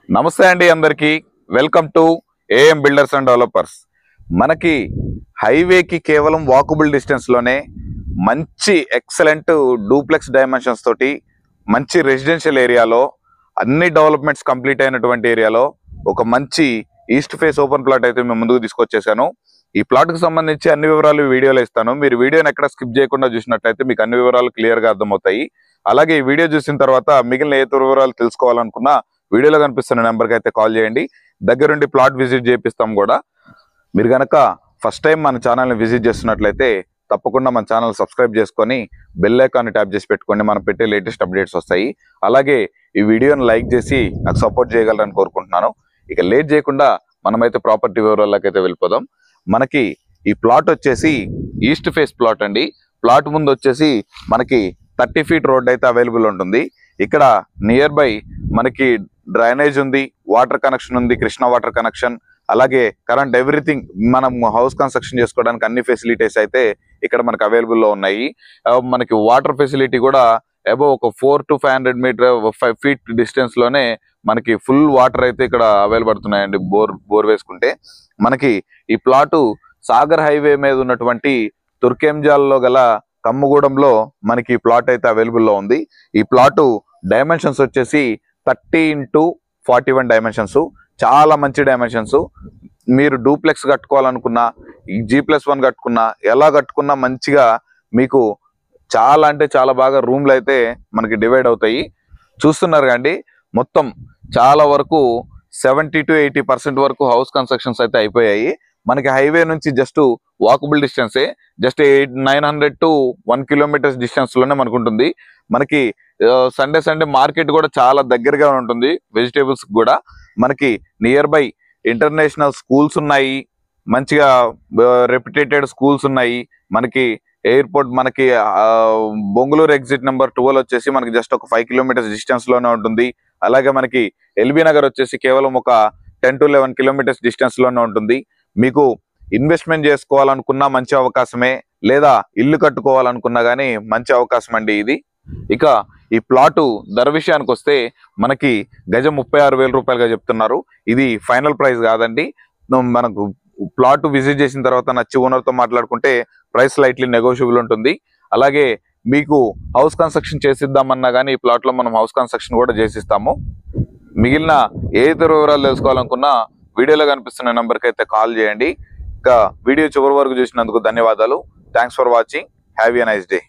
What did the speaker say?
నమస్తే అండి అందరికీ welcome to AM builders and developers. మనకి హైవేకి కేవలం వాకబుల్ డిస్టెన్స్ లోనే మంచి ఎక్సలెంట్ డూప్లెక్స్ డైమెన్షన్స్ తోటి మంచి రెసిడెన్షియల్ ఏరియాలో అన్ని డెవలప్మెంట్స్ కంప్లీట్ అయినటువంటి ఏరియాలో ఒక మంచి ఈస్ట్ ఫేస్ ఓపెన్ ప్లాట్ అయితే మేము ముందుకు తీసుకొచ్చేసాను. ఈ ప్లాట్ కు సంబంధించి అన్ని వివరాలు వీడియోలో ఇస్తాను. మీరు వీడియోని ఎక్కడ స్కిప్ చేయకుండా చూసినట్లయితే మీకు అన్ని వివరాలు క్లియర్ గా అర్థమవుతాయి. అలాగే ఈ వీడియో చూసిన తర్వాత మిగిలిన ఏ వివరాలు తెలుసుకోవాలనుకున్నా వీడియోలో కనిపిస్తున్న నెంబర్కి అయితే కాల్ చేయండి. దగ్గరుండి ప్లాట్ విజిట్ చేపిస్తాం కూడా. మీరు కనుక ఫస్ట్ టైం మన ఛానల్ని విజిట్ చేస్తున్నట్లయితే తప్పకుండా మన ఛానల్ సబ్స్క్రైబ్ చేసుకొని బెల్ ఐకాన్ని ట్యాప్ చేసి పెట్టుకోండి. మనం పెట్టే లేటెస్ట్ అప్డేట్స్ వస్తాయి. అలాగే ఈ వీడియోని లైక్ చేసి నాకు సపోర్ట్ చేయగలరని కోరుకుంటున్నాను. ఇక లేట్ చేయకుండా మనమైతే ప్రాపర్టీ వివరాల్లోకి అయితే వెళ్ళిపోదాం. మనకి ఈ ప్లాట్ వచ్చేసి ఈస్ట్ ఫేస్ ప్లాట్ అండి. ప్లాట్ ముందు వచ్చేసి మనకి 30 ఫీట్ రోడ్ అయితే అవైలబుల్ ఉంటుంది. ఇక్కడ నియర్ బై మనకి డ్రైనేజ్ ఉంది, వాటర్ కనెక్షన్ ఉంది, కృష్ణా వాటర్ కనెక్షన్, అలాగే కరెంట్, ఎవ్రీథింగ్. మనం హౌస్ కన్స్ట్రక్షన్ చేసుకోవడానికి అన్ని ఫెసిలిటీస్ అయితే ఇక్కడ మనకు అవైలబుల్లో ఉన్నాయి. మనకి వాటర్ ఫెసిలిటీ కూడా అబౌవ్ ఒక 400 to 500 మీటర్ 5 ఫీట్ డిస్టెన్స్ లోనే మనకి ఫుల్ వాటర్ అయితే ఇక్కడ అవైలబుల్ పడుతున్నాయండి. బోర్ వేసుకుంటే మనకి ఈ ప్లాటు సాగర్ హైవే మీద ఉన్నటువంటి తుర్కెంజాల్లో గల కమ్ముగూడెంలో మనకి ఈ ప్లాట్ అయితే అవైలబుల్లో ఉంది. ఈ ప్లాటు డైమెన్షన్స్ వచ్చేసి 30 into 41 డైమెన్షన్స్, చాలా మంచి డైమెన్షన్స్. మీరు డూప్లెక్స్ కట్టుకోవాలనుకున్నా, G+1 కట్టుకున్నా, ఎలా కట్టుకున్నా మంచిగా మీకు చాలా అంటే చాలా బాగా రూమ్లు అయితే మనకి డివైడ్ అవుతాయి. చూస్తున్నారు కండి, మొత్తం చాలా వరకు 70 to 80% వరకు హౌస్ కన్స్ట్రక్షన్స్ అయితే అయిపోయాయి. మనకి హైవే నుంచి జస్ట్ వాకబుల్ డిస్టెన్సే, జస్ట్ 900 to 1 kilometers డిస్టెన్స్ లోనే మనకు ఉంటుంది. మనకి సండే మార్కెట్ కూడా చాలా దగ్గరగా ఉంటుంది. వెజిటేబుల్స్ కూడా మనకి నియర్ బై ఇంటర్నేషనల్ స్కూల్స్ ఉన్నాయి, మంచిగా రెప్యుటేటెడ్ స్కూల్స్ ఉన్నాయి. మనకి ఎయిర్పోర్ట్, మనకి బొంగుళూరు ఎగ్జిట్ నెంబర్ 12 వచ్చేసి మనకి జస్ట్ ఒక 5 kilometers డిస్టెన్స్ లోనే ఉంటుంది. అలాగే మనకి ఎల్బీ నగర్ వచ్చేసి కేవలం ఒక 10 to 11 kilometers డిస్టెన్స్ లోనే ఉంటుంది. మీకు ఇన్వెస్ట్మెంట్ చేసుకోవాలనుకున్నా మంచి అవకాశమే, లేదా ఇల్లు కట్టుకోవాలనుకున్నా కానీ మంచి అవకాశం అండి ఇది. ఇక ఈ ప్లాటు ధర విషయానికి వస్తే మనకి గజం 36,000 రూపాయలుగా చెప్తున్నారు. ఇది ఫైనల్ ప్రైస్ కాదండి. మనకు ప్లాట్ విజిట్ చేసిన తర్వాత నచ్చి ఓనర్తో మాట్లాడుకుంటే ప్రైస్ స్లైట్లీ నెగోషియబుల్ ఉంటుంది. అలాగే మీకు హౌస్ కన్స్ట్రక్షన్ చేసిద్దామన్నా కానీ ఈ ప్లాట్లో మనం హౌస్ కన్స్ట్రక్షన్ కూడా చేసిస్తాము. మిగిలిన ఏ ఇతర వివరాలు తెలుసుకోవాలనుకున్నా వీడియోలో కనిపిస్తున్న నెంబర్కి అయితే కాల్ చేయండి. ఇంకా వీడియో చివరి వరకు చూసినందుకు ధన్యవాదాలు. Thanks for watching. Have a nice day.